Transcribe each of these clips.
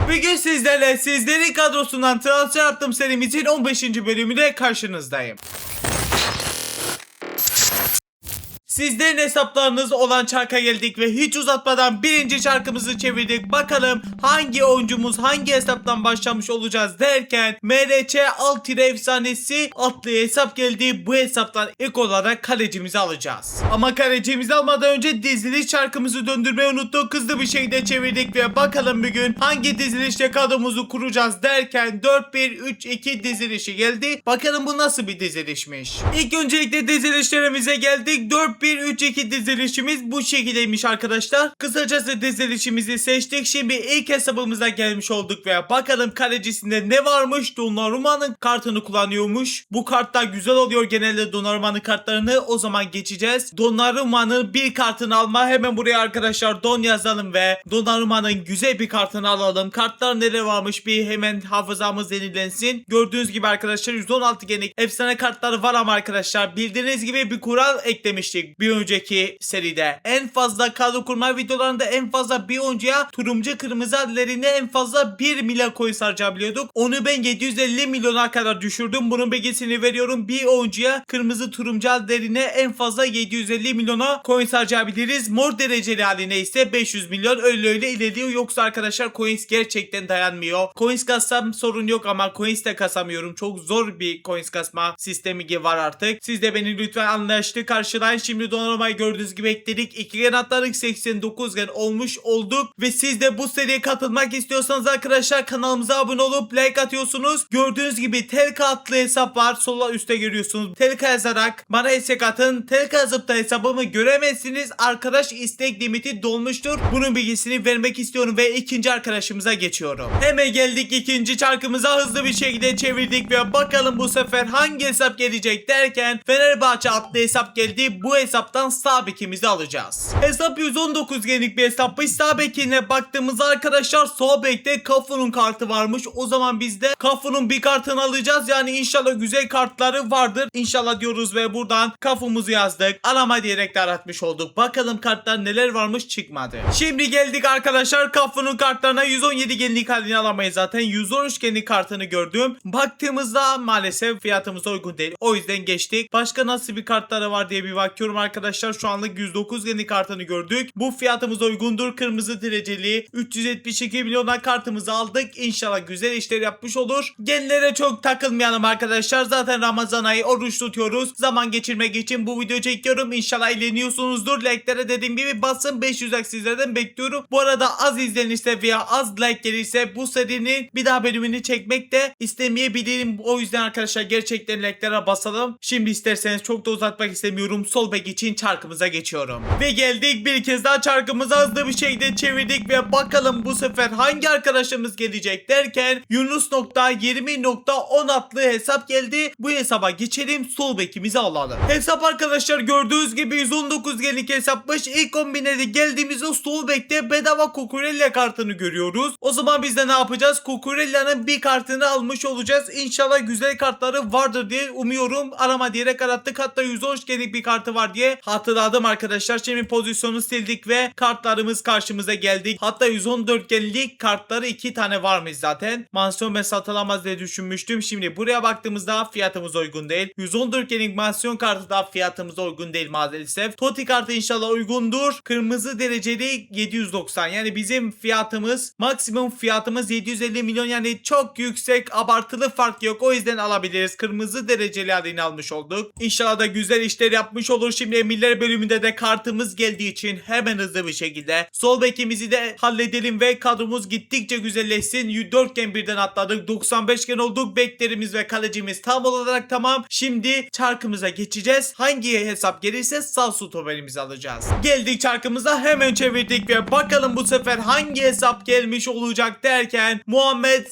Bugün sizlerle sizlerin kadrosundan transfer yaptığım serimizin 15. bölümüyle karşınızdayım. Sizlerin hesaplarınız olan çarka geldik ve hiç uzatmadan birinci çarkımızı çevirdik. Bakalım hangi oyuncumuz hangi hesaptan başlamış olacağız derken MRC alt efsanesi adlı hesap geldi. Bu hesaptan ilk olarak kalecimizi alacağız. Ama kalecimizi almadan önce diziliş çarkımızı döndürmeyi unuttuk. Hızlı bir şekilde çevirdik ve bakalım bugün hangi dizilişle kadromuzu kuracağız derken 4-1-3-2 dizilişi geldi. Bakalım bu nasıl bir dizilişmiş. İlk öncelikle dizilişlerimize geldik. 4-1-3-2 dizilişimiz bu şekildeymiş arkadaşlar. Kısacası dizilişimizi seçtik. Şimdi ilk hesabımıza gelmiş olduk ve bakalım kalecisinde ne varmış? Donnarumma'nın kartını kullanıyormuş. Bu kartlar güzel oluyor genelde Donnarumma'nın kartlarını. O zaman geçeceğiz. Donnarumma'nın bir kartını alma. Hemen buraya arkadaşlar Don yazalım ve Donnarumma'nın güzel bir kartını alalım. Kartlar neler varmış bir hemen hafızamız yenilensin. Gördüğünüz gibi arkadaşlar 116 genik efsane kartları var ama arkadaşlar bildiğiniz gibi bir kural eklemiştik bir önceki seride. En fazla kadro kurma videolarında en fazla bir oyuncuya turuncu kırmızı adlarına en fazla 1 milyon coin harcayabiliyorduk. Onu ben 750 milyona kadar düşürdüm. Bunun bilgisini veriyorum. Bir oyuncuya kırmızı turuncu adlarına en fazla 750 milyona coin harcayabiliriz. Mor dereceli haline ise 500 milyon öyle ilerliyor. Yoksa arkadaşlar coins gerçekten dayanmıyor. Coins kassam sorun yok ama coins de kasamıyorum. Çok zor bir coins kasma sistemi var artık. Siz de beni lütfen anlaştı karşılayın. Şimdi Donnarumma'yı gördüğünüz gibi ekledik. 2 gen atladık, 89 gen olmuş olduk. Ve siz de bu seriye katılmak istiyorsanız arkadaşlar kanalımıza abone olup like atıyorsunuz. Gördüğünüz gibi Telka adlı hesap var. Sola üstte görüyorsunuz. Telka yazarak bana istek atın. Telka yazıp da hesabımı göremezsiniz. Arkadaş istek limiti dolmuştur. Bunun bilgisini vermek istiyorum ve ikinci arkadaşımıza geçiyorum. Hemen geldik ikinci çarkımıza, hızlı bir şekilde çevirdik ve bakalım bu sefer hangi hesap gelecek derken Fenerbahçe adlı hesap geldi. Bu hesaptan sağ bekimizi alacağız. Hesap 119 genlik bir hesapmış. Sağ bekine baktığımızda arkadaşlar sol bekte Cafu'nun kartı varmış. O zaman biz de Cafu'nun bir kartını alacağız. Yani inşallah güzel kartları vardır. İnşallah diyoruz ve buradan Cafu'muzu yazdık. Arama diyerek de aratmış olduk. Bakalım kartlar neler varmış, çıkmadı. Şimdi geldik arkadaşlar Cafu'nun kartlarına. 117 genlik halini alamayız zaten. 113 genlik kartını gördüm. Baktığımızda maalesef fiyatımız uygun değil. O yüzden geçtik. Başka nasıl bir kartları var diye bir bakıyorum arkadaşlar. Şu anlık 109 genlik kartını gördük. Bu fiyatımız uygundur. Kırmızı dereceli 372 milyona kartımızı aldık. İnşallah güzel işler yapmış olur. Genlere çok takılmayalım arkadaşlar. Zaten Ramazan ayı oruç tutuyoruz. Zaman geçirmek için bu videoyu çekiyorum. İnşallah eğleniyorsunuzdur. Like'lere dediğim gibi basın, 500 like sizlerden bekliyorum. Bu arada az izlenirse veya az like gelirse bu serinin bir daha bölümünü çekmek de istemeyebilirim. O yüzden arkadaşlar gerçekten like'lere basalım. Şimdi isterseniz çok da uzatmak istemiyorum. Sol bek için çarkımıza geçiyorum. Ve geldik bir kez daha çarkımıza hızlı bir şekilde çevirdik ve bakalım bu sefer hangi arkadaşımız gelecek derken Yunus.20.10 adlı hesap geldi. Bu hesaba geçelim, sol bekimizi alalım. Hesap arkadaşlar gördüğünüz gibi 119 genlik hesapmış. İlk kombine de geldiğimizde sol bekte bedava Cucurella kartını görüyoruz. O zaman biz de ne yapacağız? Cucurella'nın bir kartını almış olacağız. İnşallah güzel kartları vardır diye umuyorum. Arama diyerek arattık. Hatta 113 genlik bir kartı var diye hatırladım arkadaşlar. Şimdi pozisyonu sildik ve kartlarımız karşımıza geldi. Hatta 114 genlik kartları 2 tane varmış zaten. Mansiyon ve satılamaz diye düşünmüştüm. Şimdi buraya baktığımızda fiyatımız uygun değil. 114 genlik mansiyon kartı da fiyatımıza uygun değil maalesef. Toti kartı inşallah uygundur. Kırmızı dereceli 790. Yani bizim fiyatımız, maksimum fiyatımız 750 milyon. Yani çok yüksek, abartılı fark yok. O yüzden alabiliriz. Kırmızı dereceli halini almış olduk. İnşallah da güzel işler yapmış olur. Şimdi emirler bölümünde de kartımız geldiği için hemen hızlı bir şekilde sol bekimizi de halledelim ve kadromuz gittikçe güzelleşsin. 4 gen birden atladık. 95 gen olduk. Beklerimiz ve kalecimiz tam olarak tamam. Şimdi çarkımıza geçeceğiz. Hangi hesap gelirse sağ stoperimizi alacağız. Geldik çarkımıza, hemen çevirdik ve bakalım bu sefer hangi hesap gelmiş olacak derken Muhammed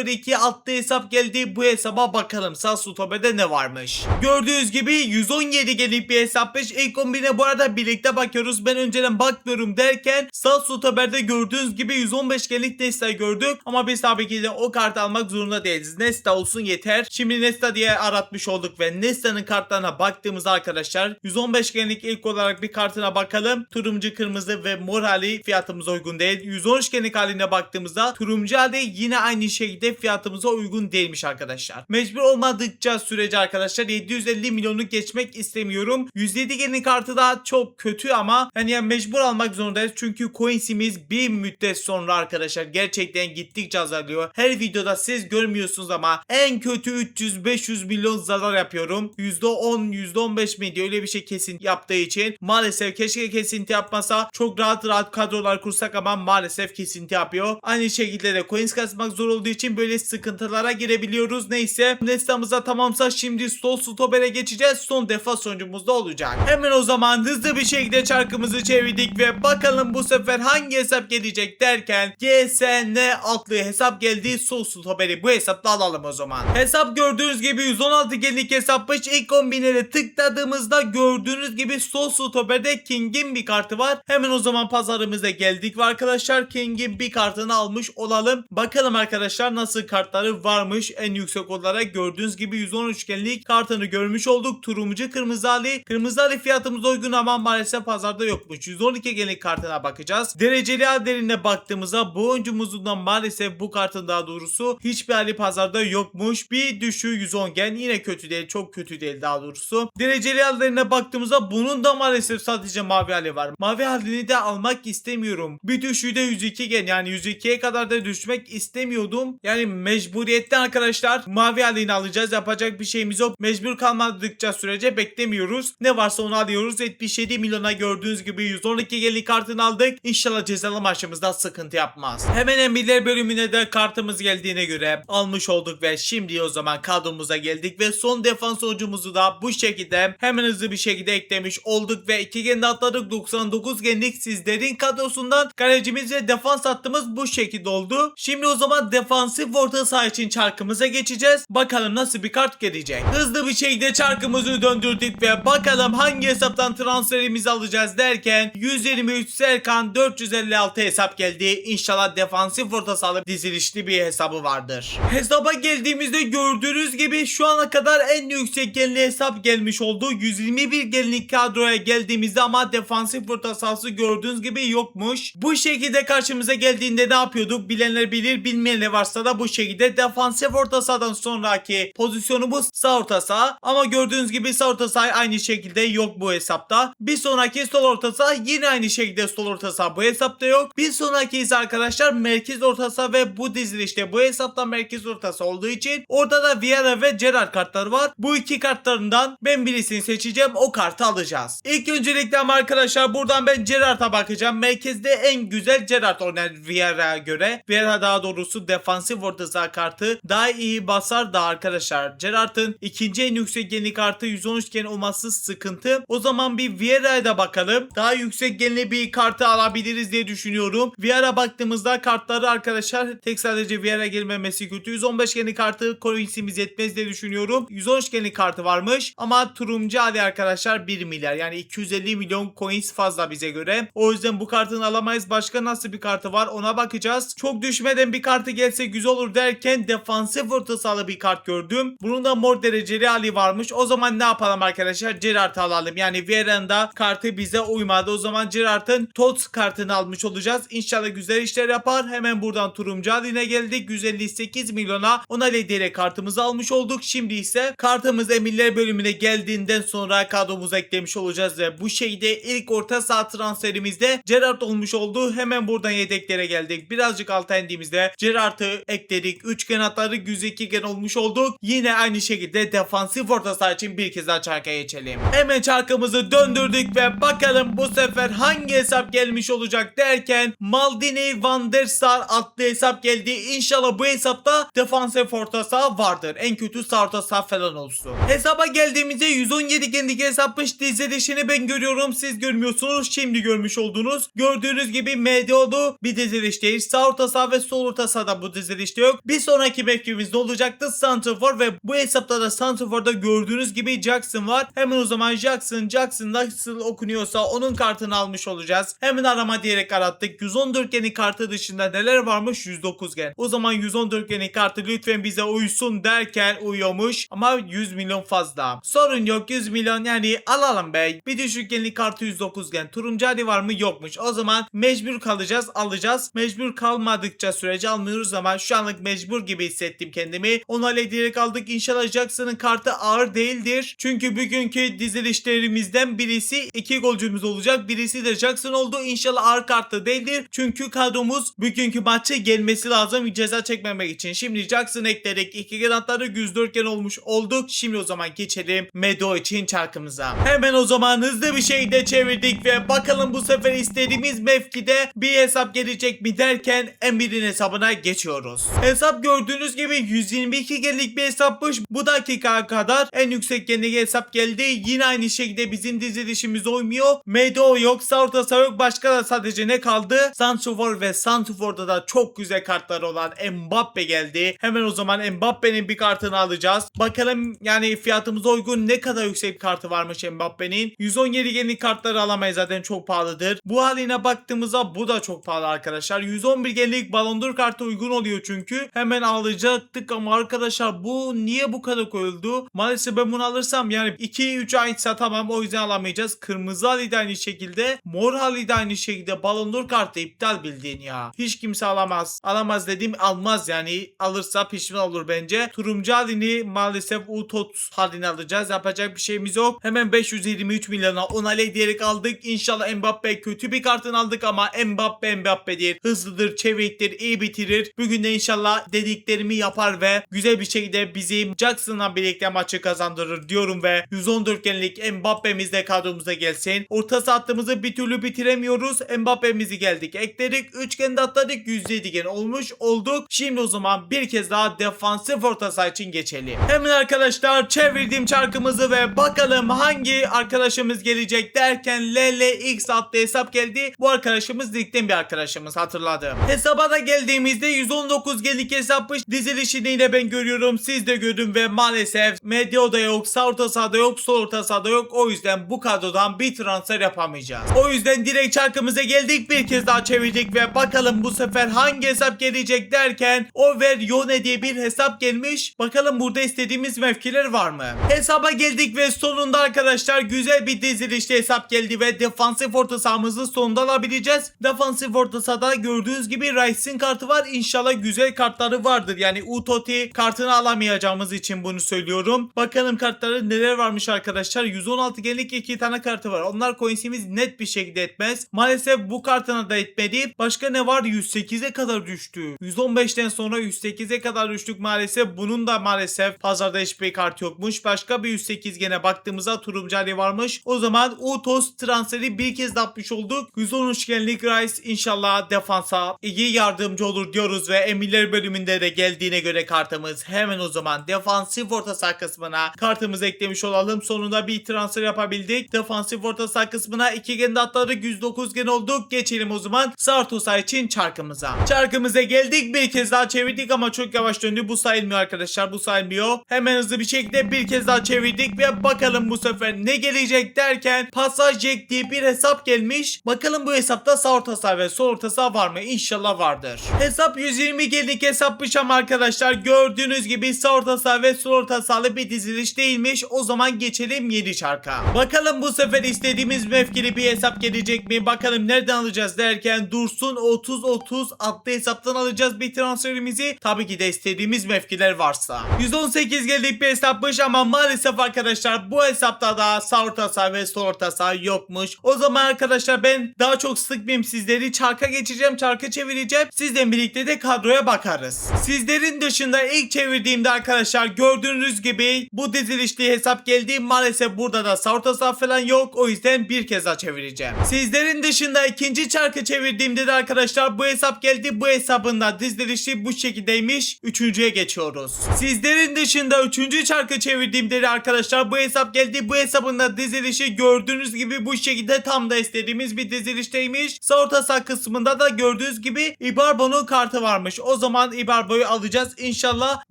02 adlı hesap geldi. Bu hesaba bakalım sağ stoperde ne varmış. Gördüğünüz gibi 117 genlik bir hesapmış. hesapmış. İlk 11'e bu arada birlikte bakıyoruz. Ben önceden bakmıyorum derken sağ sol haberde gördüğünüz gibi 115 genlik Nesta gördük. Ama biz tabii ki de o kartı almak zorunda değiliz. Nesta olsun yeter. Şimdi Nesta diye aratmış olduk ve Nesta'nın kartlarına baktığımızda arkadaşlar 115 genlik ilk olarak bir kartına bakalım. Turuncu, kırmızı ve mor hali fiyatımıza uygun değil. 113 genlik haline baktığımızda turuncu hali yine aynı şekilde fiyatımıza uygun değilmiş arkadaşlar. Mecbur olmadıkça sürece arkadaşlar 750 milyonu geçmek istemiyorum. 107 genlik kartı da çok kötü ama yani mecbur almak zorundayız. Çünkü coins'imiz bir müddet sonra arkadaşlar gerçekten gittikçe azalıyor. Her videoda siz görmüyorsunuz ama en kötü 300-500 milyon zarar yapıyorum. %10, %15 mi diye öyle bir şey kesin yaptığı için maalesef keşke kesinti yapmasa. Çok rahat kadrolar kursak ama maalesef kesinti yapıyor. Aynı şekilde de coins kasmak zor olduğu için böyle sıkıntılara girebiliyoruz. Neyse Nesta'mıza tamamsa şimdi sol stoper'e geçeceğiz. Son defa sonucumuzda olacak. Hemen o zaman hızlı bir şekilde çarkımızı çevirdik ve bakalım bu sefer hangi hesap gelecek derken GSN adlı hesap geldi. Sol stoper'i bu hesapta alalım o zaman. Hesap gördüğünüz gibi 116 genlik hesapmış. İlk 10.000'e tıkladığımızda gördüğünüz gibi sol stoperde King'in bir kartı var. Hemen o zaman pazarımıza geldik ve arkadaşlar King'in bir kartını almış olalım. Bakalım arkadaşlar nasıl kartları varmış. En yüksek olarak gördüğünüz gibi 113 genlik kartını görmüş olduk. Turuncu, kırmızı hali. Kırmızı hali fiyatımız uygun ama maalesef pazarda yokmuş. 112 genlik kartına bakacağız. Dereceli hallerine baktığımızda bu oyuncumuzun da maalesef bu kartın daha doğrusu hiçbir hali pazarda yokmuş. Bir düşüğü 110 gen yine kötü değil. Çok kötü değil daha doğrusu. Dereceli hallerine baktığımızda bunun da maalesef sadece mavi hali var. Mavi halini de almak istemiyorum. Bir düşüğü de 102 gen yani 102'ye kadar da düşmek istemiyordum. Yani mecburiyetten arkadaşlar mavi halini alacağız. Yapacak bir şeyimiz yok. Mecbur kalmadıkça sürece beklemiyoruz. Ne varsa onu alıyoruz. 77 milyona gördüğünüz gibi 112 genlik kartını aldık. İnşallah cezalı maçımızda sıkıntı yapmaz. Hemen emirler bölümüne de kartımız geldiğine göre almış olduk ve şimdi o zaman kadromuza geldik ve son defans oyuncumuzu da bu şekilde hemen hızlı bir şekilde eklemiş olduk ve 2 gen atladık. 99 genlik sizlerin kadrosundan kalecimiz ve defans hattımız bu şekilde oldu. Şimdi o zaman defansif orta saha için çarkımıza geçeceğiz. Bakalım nasıl bir kart gelecek. Hızlı bir şekilde çarkımızı döndürdük ve bakalım hangi hesaptan transferimizi alacağız derken 123 Serkan 456 hesap geldi. İnşallah defansif orta saha dizilişli bir hesabı vardır. Hesaba geldiğimizde gördüğünüz gibi şu ana kadar en yüksek genli hesap gelmiş oldu. 121 genlik kadroya geldiğimizde ama defansif orta sahası gördüğünüz gibi yokmuş. Bu şekilde karşımıza geldiğinde ne yapıyorduk? Bilenler bilir, bilmeyenler varsa da bu şekilde defansif orta sahadan sonraki pozisyonumuz sağ orta saha. Ama gördüğünüz gibi sağ orta saha aynı şekilde yok bu hesapta. Bir sonraki sol orta saha yine aynı şekilde sol orta saha bu hesapta yok. Bir sonraki ise arkadaşlar merkez orta saha ve bu dizilişte bu hesapta merkez orta saha olduğu için orada da Vieira ve Gerrard kartları var. Bu iki kartlarından ben birisini seçeceğim, o kartı alacağız. İlk öncelikle ama arkadaşlar buradan ben Gerrard'a bakacağım. Merkezde en güzel Gerrard oynar Vieira'ya göre. Vieira daha doğrusu defansif orta saha kartı daha iyi basar da arkadaşlar. Gerrard'ın ikinci en yüksek genli kartı 113 gen olması sıkıntı. O zaman bir Vieira'ya da bakalım. Daha yüksek genli bir kartı alabiliriz diye düşünüyorum. Vieira baktığımızda kartları arkadaşlar tek sadece Vieira gelmemesi kötü. 115 genli kartı coins'imiz yetmez diye düşünüyorum. 113 genli kartı varmış ama turuncu hali arkadaşlar 1 milyar yani 250 milyon coins fazla bize göre. O yüzden bu kartını alamayız. Başka nasıl bir kartı var ona bakacağız. Çok düşmeden bir kartı gelse güzel olur derken defansif orta sahalı bir kart gördüm. Bunun da mor dereceli hali varmış. O zaman ne yapalım arkadaşlar? Gerrard'ı alalım. Yani Vieira'nın da kartı bize uymadı. O zaman Gerrard'ın TOTS kartını almış olacağız. İnşallah güzel işler yapar. Hemen buradan turuncu haline geldik. 158 milyona ona diyerek kartımızı almış olduk. Şimdi ise kartımız emirler bölümüne geldiğinden sonra kadromuza eklemiş olacağız ve bu şeyde ilk orta saha transferimizde Gerrard olmuş oldu. Hemen buradan yedeklere geldik. Birazcık alta indiğimizde Gerrard'ı ekledik. 3 gen atları 102 gen olmuş olduk. Yine aynı şekilde defansif orta saha için bir kez daha çarka geçelim. Hemen çarkımızı döndürdük ve bakalım bu sefer hangi hesap gelmiş olacak derken Maldini Van der Sar adlı hesap geldi. İnşallah bu hesapta defansif orta saha vardır. En kötü sağ orta saha falan olsun. Hesaba geldiğimizde 117 genlik hesapmış. Dizilişini ben görüyorum. Siz görmüyorsunuz. Şimdi görmüş oldunuz. Gördüğünüz gibi MDO'lu bir dizilişteyiz. Sağ orta saha ve sol orta sahada bu dizilişte yok. Bir sonraki mevkimiz ne olacaktı? Santrafor ve bu hesapta da Santrafor'da gördüğünüz gibi Jackson var. Hemen o zaman Jackson Jackson nasıl okunuyorsa onun kartını almış olacağız. Hemen arama diyerek arattık. 114 geni kartı dışında neler varmış? 109 gen. O zaman 114 geni kartı lütfen bize uysun derken uyuyormuş. Ama 100 milyon fazla. Sorun yok, 100 milyon yani alalım be. Bir düşük genli kartı 109 gen. Turuncali var mı? Yokmuş. O zaman mecbur kalacağız, alacağız. Mecbur kalmadıkça sürece almıyoruz ama şu anlık mecbur gibi hissettim kendimi. Onu hallediyerek aldık. İnşallah Jackson'ın kartı ağır değildir. Çünkü bugünkü dizilişlerimizden birisi 2 golcümüz olacak. Birisi de Jackson oldu. İnşallah ağır kartı değildir. Çünkü kadromuz bugünkü maçı gelmesi lazım ceza çekmemek için. Şimdi Jackson ekledik. 2 kanatları 104 gen olmuş olduk. Şimdi o zaman geçelim Medo için çarkımıza. Hemen o zaman hızlı bir şekilde çevirdik ve bakalım bu sefer istediğimiz mevkide bir hesap gelecek mi derken Emir'in hesabına geçiyoruz. Hesap gördüğünüz gibi 122 genlik bir hesapmış. Bu dakikaya kadar en yüksek genlik hesap geldi. Yine aynı şekilde bizim dizilişimiz uymuyor. Medo yok, orta saha yok. Başka da sadece ne kaldı? Santrofor ve Santrofor'da da çok güzel kartlar olan Mbappe geldi. Hemen o zaman Mbappe'nin bir kartını alacağız. Bakalım yani fiyatımıza uygun ne kadar yüksek bir kartı varmış Mbappe'nin. 117 genlik kartları alamayız zaten, çok pahalıdır. Bu haline baktığımızda bu da çok pahalı arkadaşlar. 111 genlik Ballon d'Or kartı uygun oluyor çünkü. Hemen alacaktık ama arkadaşlar bu niye bu kadar koyuldu? Maalesef ben bunu alırsam yani 2-3 ay satamam, o yüzden alamayacağız. Kırmızı hali de aynı şekilde. Mor hali de aynı şekilde. Ballon d'Or kartı iptal bildiğin ya. Hiç kimse alamaz. Alamaz dediğim almaz yani. Alırsa pişman olur bence. Turuncu halini maalesef U-Tot halini alacağız. Yapacak bir şeyimiz yok. Hemen 523 milyona onay diyerek aldık. İnşallah Mbappe kötü bir kartını aldık ama Mbappe'dir. Hızlıdır, çeviktir, iyi bitirir. Bugün de inşallah dediklerimi yapar ve güzel bir şekilde bizim Jackson'la birlikte maçı kazandırır diyorum ve 114 genlik Mbappe'miz de kadromuza gelsin. Orta saatimizi bir türlü bitiremiyoruz. Mbappe'mizi geldik, ekledik. 3 gen de atladık. 107 gen olmuş olduk. Şimdi o zaman bir kez daha defansif orta saha için geçelim. Hemen arkadaşlar çevirdim çarkımızı ve bakalım hangi arkadaşımız gelecek derken LLX adlı hesap geldi. Bu arkadaşımız ligden bir arkadaşımız, hatırladım. Hesaba da geldiğimizde 119 genlik hesapmış. Dizilişini de ben görüyorum, siz de gördüm ve maalesef Medio'da yok, sağ orta sahada yok, sol orta sahada yok. O yüzden bu kadrodan bir transfer yapamayacağız. O yüzden direkt çarkımıza geldik, bir kez daha çevirdik ve bakalım bu sefer hangi hesap gelecek derken Overyone diye bir hesap gelmiş. Bakalım burada istediğimiz mevkiler var mı? Hesaba geldik ve sonunda arkadaşlar güzel bir dizilişte hesap geldi ve defansif orta sahamızı sonunda alabileceğiz. Defansif orta sahada gördüğünüz gibi Rice'in kartı var. İnşallah güzel kartları vardır. Yani Utoti kartını alamayacağımız için bunu söylüyorum. Bakalım kartları neler varmış arkadaşlar. 116 genlik 2 tane kartı var. Onlar coinsimiz net bir şekilde etmez. Maalesef bu kartına da etmedi. Başka ne var? 108'e kadar düştü. 115'ten sonra 108'e kadar düştük maalesef. Bunun da maalesef pazarda hiçbir kart yokmuş. Başka bir 108 gene baktığımızda Turuncali varmış. O zaman Utos transferi bir kez yapmış olduk. 113 genlik Rice inşallah defansa iyi yardımcı olur diyoruz ve emirler bölümünde de geldiğine göre kartımız, hemen o zaman defansif orta saha kısmına kartımızı eklemiş olalım. Sonunda bir transfer yapabildik. Defansif orta saha kısmına 2 gen de atladık. 109 gen olduk. Geçelim o zaman Sartosa için çarkımıza. Çarkımıza geldik. Bir kez daha çevirdik ama çok yavaş döndü. Bu sayılmıyor arkadaşlar. Bu sayılmıyor. Hemen hızlı bir şekilde bir kez daha çevirdik ve bakalım bu sefer ne gelecek derken Passage Jack diye bir hesap gelmiş. Bakalım bu hesapta sağ orta saha ve sol orta saha var mı? İnşallah vardır. Hesap 120 genlik hesapmış ama arkadaşlar gördüğünüz gibi sağ orta saha ve sol orta sahalı bir diziliş değilmiş. O zaman geçelim yeni çarka. Bakalım bu sefer istediğimiz mevkili bir hesap gelecek mi? Bakalım nereden alacağız derken Dursun 30-30 adlı hesaptan alacağız bir transferimizi. Tabii ki de istediğimiz mevkiler varsa. 118 genlik bir hesapmış ama maalesef arkadaşlar bu hesapta da sağ orta saha ve sol orta saha yokmuş. O zaman arkadaşlar ben daha çok sıkmayayım sizleri. Çarka geçeceğim. Çarkı çevireceğim. Sizle birlikte de kadroya bakarız. Sizlerin dışında ilk çevirdiğimde arkadaşlar gördüğünüz gibi bu dizilişli hesap geldi. Maalesef burada da sağ orta saha falan yok. O yüzden bir kez daha çevireceğim. Sizlerin dışında ikinci çarkı çevirdiğimde de arkadaşlar bu hesap geldi. Bu hesabın da dizilişi bu şekildeymiş. Üçüncüye geçiyoruz. Sizlerin dışında üçüncü çarkı çevirdiğimde de arkadaşlar bu hesap geldi. Bu hesabın da dizilişi gördüğünüz gibi bu şekilde tam da istediğimiz bir dizilişteymiş. Sağ orta saha kısmında da gördüğünüz gibi Ibarbo'nun kartı varmış. O zaman Ibarbo'yu alacağız. İnşallah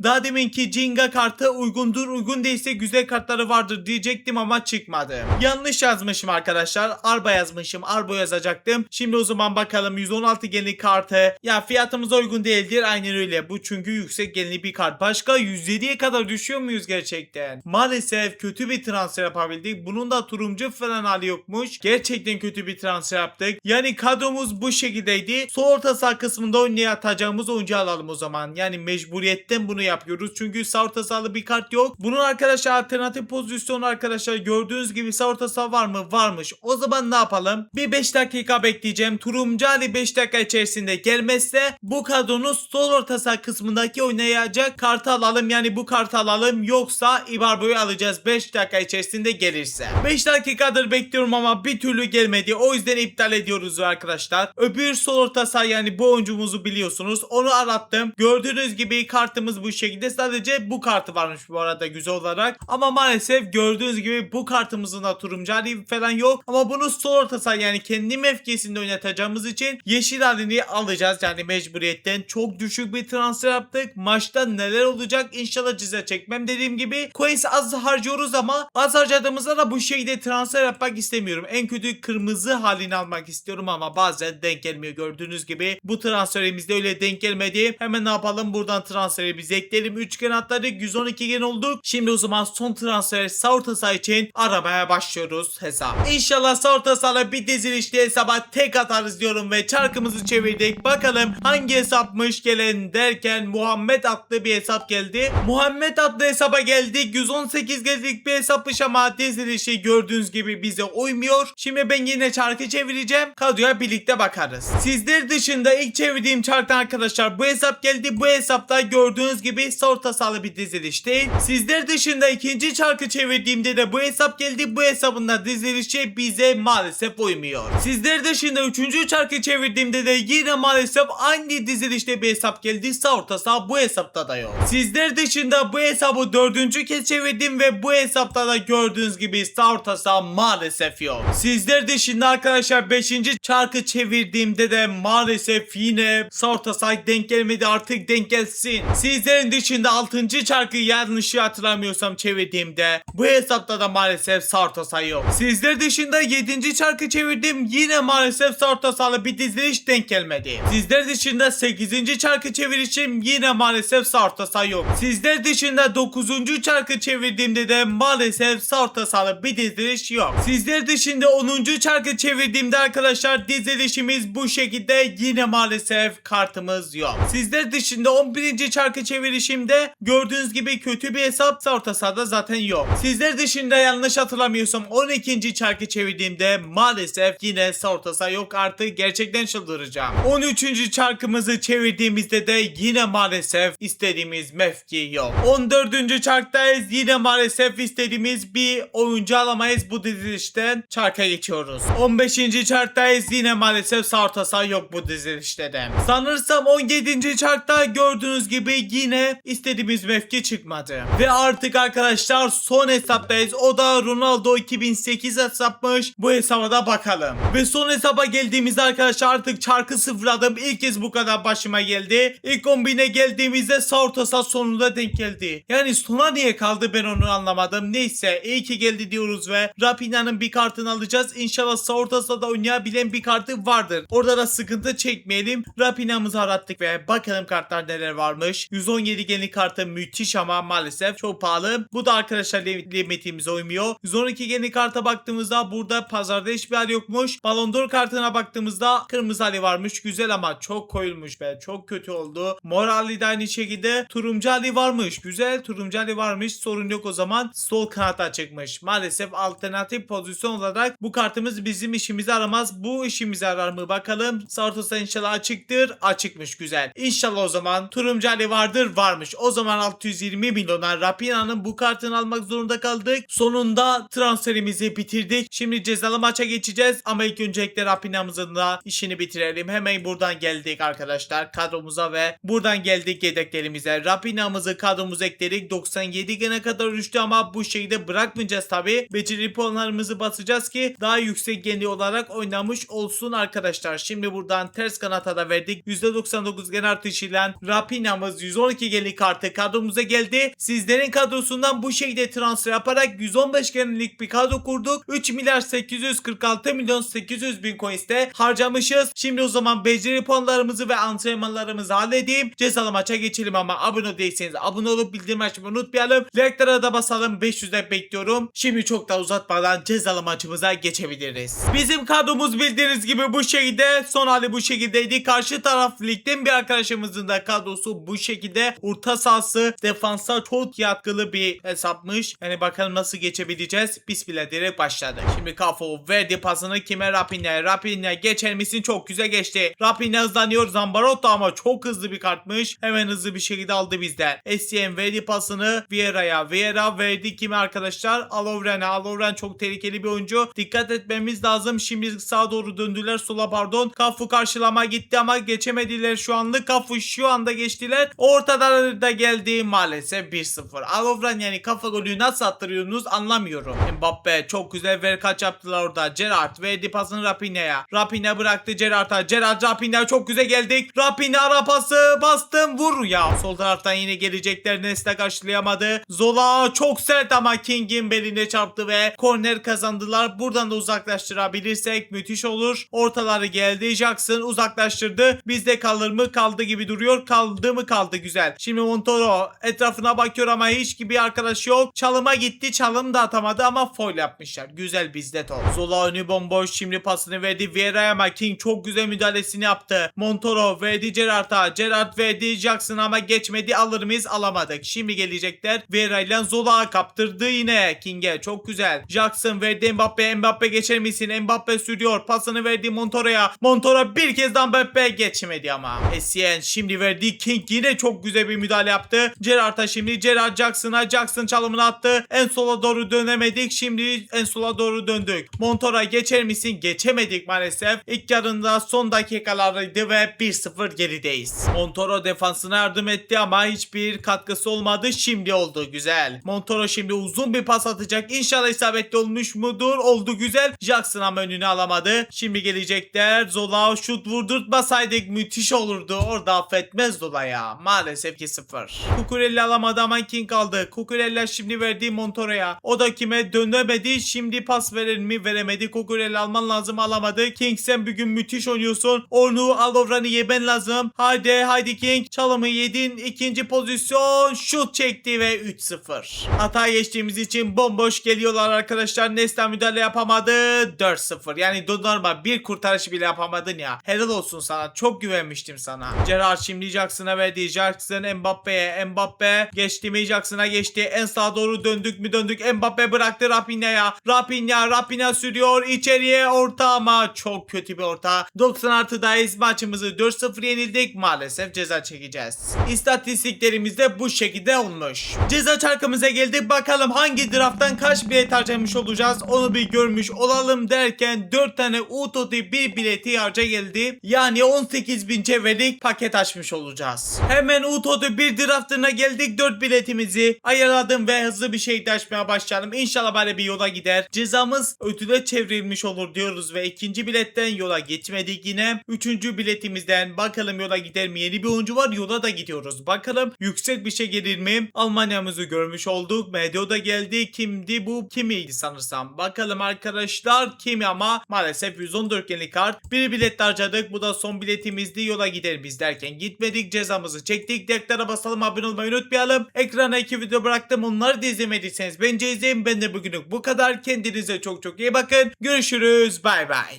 daha deminki Jinga kartı uygundur. Uygun değilse güzel kartları vardır diyecektim ama ama çıkmadı. Yanlış yazmışım arkadaşlar. Arba yazmışım. Arbo yazacaktım. Şimdi o zaman bakalım 116 genli kartı. Ya fiyatımıza uygun değildir. Aynen öyle. Bu çünkü yüksek genli bir kart. Başka 107'ye kadar düşüyor muyuz gerçekten? Maalesef kötü bir transfer yapabildik. Bunun da turuncu falan hali yokmuş. Gerçekten kötü bir transfer yaptık. Yani kadromuz bu şekildeydi. Sol orta saha kısmında oynayacağımız oyuncu alalım o zaman. Yani mecburiyetten bunu yapıyoruz. Çünkü sağ orta sahalı bir kart yok. Bunun arkadaşlar alternatif pozisyonu arkadaşlar gördüğünüz gibi sağ orta saha var mı? Varmış. O zaman ne yapalım? Bir 5 dakika bekleyeceğim. Turuncu Ali 5 dakika içerisinde gelmezse bu kadronun sol orta saha kısmındaki oynayacak kartı alalım. Yani bu kartı alalım. Yoksa Ibarbo'yu alacağız 5 dakika içerisinde gelirse. 5 dakikadır bekliyorum ama bir türlü gelmedi. O yüzden iptal ediyoruz arkadaşlar. Öbür sol orta saha yani bu oyuncumuzu biliyorsunuz. Onu arattım. Gördüğünüz gibi kartımız bu şekilde. Sadece bu kartı varmış bu arada güzel olarak. Ama maalesef gördüğünüz gibi bu kartımızın da turuncu hali falan yok. Ama bunu sol orta saha yani kendi mevkisinde oynatacağımız için yeşil halini alacağız. Yani mecburiyetten çok düşük bir transfer yaptık. Maçta neler olacak inşallah size çekmem. Dediğim gibi coins az harcıyoruz ama az harcadığımızda da bu şekilde transfer yapmak istemiyorum. En kötü kırmızı halini almak istiyorum ama bazen denk gelmiyor gördüğünüz gibi. Bu transferimizde öyle denk gelmedi. Hemen ne yapalım buradan transferimizi ekleyelim. 3 gen atladık 112 gen olduk. Şimdi o zaman son transfer sağ orta saha için aramaya başlıyoruz hesap. İnşallah sağ orta sahada bir dizilişte hesaba tek atarız diyorum ve çarkımızı çevirdik. Bakalım hangi hesapmış gelen derken Muhammed adlı bir hesap geldi. Muhammed adlı hesaba geldik. 118 gezlik bir hesapmış ama dizilişi gördüğünüz gibi bize uymuyor. Şimdi ben yine çarkı çevireceğim. Kadroya birlikte bakarız. Sizler dışında ilk çevirdiğim çarktan arkadaşlar bu hesap geldi. Bu hesapta gördüğünüz gibi sağ orta sahalı bir diziliş değil. Sizler dışında ikinci çarkı çevirdiğimde de bu hesap geldi. Bu hesabında dizilişi bize maalesef uymuyor. Sizler dışında üçüncü çarkı çevirdiğimde de yine maalesef aynı dizilişte bir hesap geldi. Sağ orta saha bu hesapta da yok. Sizler dışında bu hesabı dördüncü kez çevirdim ve bu hesapta da gördüğünüz gibi sağ orta saha maalesef yok. Sizler dışında arkadaşlar 5. çarkı çevirdiğimde de maalesef yine sağ orta saha denk gelmedi, artık denk gelsin. Sizlerin dışında 6. çarkı yanlış hatırlamıyorsam çevirdiğimde bu hesapta da maalesef sağ orta saha yok. Sizler dışında 7. çarkı çevirdim, yine maalesef sağ orta sahalı bir diziliş denk gelmedi. Sizler dışında 8. çarkı çevirişim, yine maalesef sağ orta saha yok. Sizler dışında 9. çarkı çevirdiğimde de maalesef sağ orta sahalı bir diziliş yok. Sizler dışında 10. çarkı çevirdiğimde arkadaşlar dizilişimiz bu şekilde, yine maalesef kartımız yok. Sizler dışında 11. çarkı çevirişimde gördüğünüz gibi kötü bir hesap, sağ orta sahada zaten yok. Sizler dışında yanlış hatırlamıyorsam 12. çarkı çevirdiğimde maalesef yine sağ orta saha yok, artık gerçekten çıldıracağım. 13. çarkımızı çevirdiğimizde de yine maalesef istediğimiz mevki yok. 14. çarktayız, yine maalesef istediğimiz bir oyuncu alamayız, bu dizilişten çarka geçiyoruz. 15. çarktayız, yine maalesef sağ orta saha yok bu dizilişte de. Sanırsam 17. çarkta gördüğünüz gibi yine istediğimiz mevki çıkmadı. Ve artık arkadaşlar son hesaptayız. O da Ronaldo 2008 hesapmış. Bu hesaba da bakalım. Ve son hesaba geldiğimizde arkadaşlar artık çarkı sıfırladım. İlk kez bu kadar başıma geldi. İlk 11'e geldiğimizde sağ orta saha sonunda denk geldi. Yani sona niye kaldı ben onu anlamadım. Neyse iyi ki geldi diyoruz ve Raphinha'nın bir kartını alacağız. İnşallah sağ orta sahada oynayabilen bir kartı vardır. Orada da sıkıntı çekmeyelim. Raphinha'mızı arattık ve bakalım kartlar neler varmış. 117 genlik kartı müthiş ama maalesef çok pahalı. Bu da arkadaşlar limitimize uymuyor. 112 genlik karta baktığımızda burada pazarda hiçbir hal yokmuş. Ballon d'Or kartına baktığımızda kırmızı hali varmış. Güzel ama çok koyulmuş be. Çok kötü oldu. Mor hali de aynı şekilde. Turuncu hali varmış. Güzel, turuncu hali varmış. Sorun yok o zaman. Sol kanata çıkmış. Maalesef alternatif pozisyon olarak bu kartımız bizim işimizi aramaz. Bu işimizi arar mı bakalım. Sağ ortası inşallah açıktır. Açıkmış, güzel. İnşallah o zaman turuncu hali vardır. Varmış. O zaman 620 milyona Raphinha'nın bu kartını almak zorunda kaldık. Sonunda transferimizi bitirdik. Şimdi cezalı maça geçeceğiz ama ilk öncelikle Raphinha'mızın da işini bitirelim. Hemen buradan geldik arkadaşlar kadromuza ve buradan geldik yedeklerimize. Raphinha'mızı kadromuza ekledik. 97 gene kadar düştü ama bu şekilde bırakmayacağız tabi. Beceri puanlarımızı basacağız ki daha yüksek genli olarak oynamış olsun arkadaşlar. Şimdi buradan ters kanata da verdik. %99 gen artışıyla Raphinha'mız 112 genli kartı kadromuza geldi. Sizlerin kadrosundan bu şekilde transfer yaparak 115 genellik bir kadro kurduk. 3 milyar 846 milyon 800 bin coins'te harcamışız. Şimdi o zaman beceri puanlarımızı ve antrenmanlarımızı halledeyim. Cezalı maça geçelim ama abone değilseniz abone olup bildirim açmayı unutmayalım. Like'lara da basalım. 500'de bekliyorum. Şimdi çok da uzatmadan cezalı maçımıza geçebiliriz. Bizim kadromuz bildiğiniz gibi bu şekilde. Son hali bu şekildeydi. Karşı taraf ligden bir arkadaşımızın da kadrosu bu şekilde. Orta sahası defansa çok yatkılı bir hesapmış. Yani bakalım nasıl geçebileceğiz. Bismillah diyerek başladık. Şimdi Cafu verdi pasını kime? Rafinha. Rafinha geçer misin? Çok güzel geçti. Rafinha hızlanıyor. Zambarotto ama çok hızlı bir kartmış. Hemen hızlı bir şekilde aldı bizden. Essien verdi pasını Vieira'ya. Vieira verdi kime arkadaşlar? Lovren'e. Lovren çok tehlikeli bir oyuncu. Dikkat etmemiz lazım. Şimdi sağa doğru döndüler. Sola pardon. Cafu karşılama gitti ama geçemediler şu anlık. Cafu şu anda geçtiler. Ortadan da geldi maalesef 1-0. Lovren yani kafa golü nasıl attırıyorsunuz anlamıyorum. Mbappe çok güzel verkaç yaptılar orada. Gerrard verdi pasını Rafinha'ya. Rafinha bıraktı Gerrard'a. Gerrard Rafinha çok güzel geldik. Rafinha ara pası bastım vur ya. Sol taraftan yine gelecekler. Nesta karşılayamadı. Zola çok sert ama King'in beline çarptı ve korner kazandılar. Buradan da uzaklaştırabilirsek müthiş olur. Ortaları geldi. Jackson uzaklaştırdı. Bizde kalır mı? Kaldı gibi duruyor. Kaldı mı? Kaldı güzel. Şimdi Montoro etrafına bakıyor ama hiç gibi arkadaş yok. Çalıma gitti. Çalım da atamadı ama foul yapmışlar. Güzel bizde top. Zola önü bomboş. Şimdi pasını verdi Vieira'ya ama King çok güzel müdahalesini yaptı. Montoro verdi Gerrard'a. Gerrard verdi Jackson ama geçmedi. Alır mıyız? Alamadık. Şimdi gelecekler. Vieira ile Zola kaptırdı yine King'e. Çok güzel. Jackson verdi Mbappe. Mbappe geçer misin? Mbappe sürüyor. Pasını verdi Montoro'ya. Montoro bir kez daha Mbappe geçmedi ama. Essien şimdi verdi King yine çok güzel bir müdahale yaptı. Gerrard'a şimdi Gerrard Jackson'a. Jackson çalımını attı. En sola doğru dönemedik. Şimdi en sola doğru döndük. Montoro geçer misin? Geçemedik maalesef. İlk yarında son dakikalarıydı ve 1-0 gerideyiz. Montoro defansına yardım etti ama hiçbir katkısı olmadı. Şimdi oldu güzel. Montoro şimdi uzun bir pas atacak. İnşallah isabetli olmuş mudur? Oldu güzel. Jackson ama önünü alamadı. Şimdi gelecekler. Zola şut vurdurtmasaydık müthiş olurdu. Orada affetmez Zola ya. Maalesef 2-0. Cucurella alamadı ama King aldı. Cucurella şimdi verdi Montoro'ya. O da kime? Dönemedi. Şimdi pas verir mi? Veremedi. Cucurella alman lazım alamadı. King sen bugün müthiş oynuyorsun. Onu Lovren'i yemen lazım. Haydi King. Çalımı yedin. İkinci pozisyon. Şut çekti ve 3-0. Hata geçtiğimiz için bomboş geliyorlar arkadaşlar. Nesta müdahale yapamadı. 4-0. Yani Donnarumma bir kurtarış bile yapamadın ya. Helal olsun sana. Çok güvenmiştim sana. Gerrard şimdi Jackson'a verdi. Jackson Mbappe'ye. Mbappe geçti mi? Jackson'a geçti. En sağa doğru döndük mü? Döndük. Mbappe bıraktı Rafinha'ya. Rafinha sürüyor. İçeriye orta ama çok kötü bir orta. 90 artıdayız. Maçımızı 4-0 yenildik. Maalesef ceza çekeceğiz. İstatistiklerimizde bu şekilde olmuş. Ceza çarkımıza geldik. Bakalım hangi drafttan kaç bilet harcamış olacağız. Onu bir görmüş olalım derken 4 tane UTOT bir bileti harca geldi. Yani 18.000 çevirdik paket açmış olacağız. Hemen UTOT bir draftına geldik. 4 biletimizi ayarladım ve hızlı bir şekilde açmaya başlayalım. İnşallah böyle bir yola gider. Cezamız ödüle çevrilmiş olur diyoruz ve ikinci biletten yola gitmedik yine. Üçüncü biletimizden bakalım yola gider mi? Yeni bir oyuncu var, yola da gidiyoruz. Bakalım yüksek bir şey gelir mi? Almanya'mızı görmüş olduk. Medio da geldi. Kimdi bu? Kimiydi sanırsam. Bakalım arkadaşlar kimi ama maalesef 114 yeni kart. Bir bilet harcadık. Bu da son biletimizdi. Yola gider biz derken gitmedik. Cezamızı çektik. Deklara basalım. Abone olmayı unutmayalım. Ekrana 2 video bıraktım. Onları da izlemediyseniz bence izleyin. Ben de bugünlük bu kadar. Kendinize çok iyi bakın. Görüşürüz. Bay bay.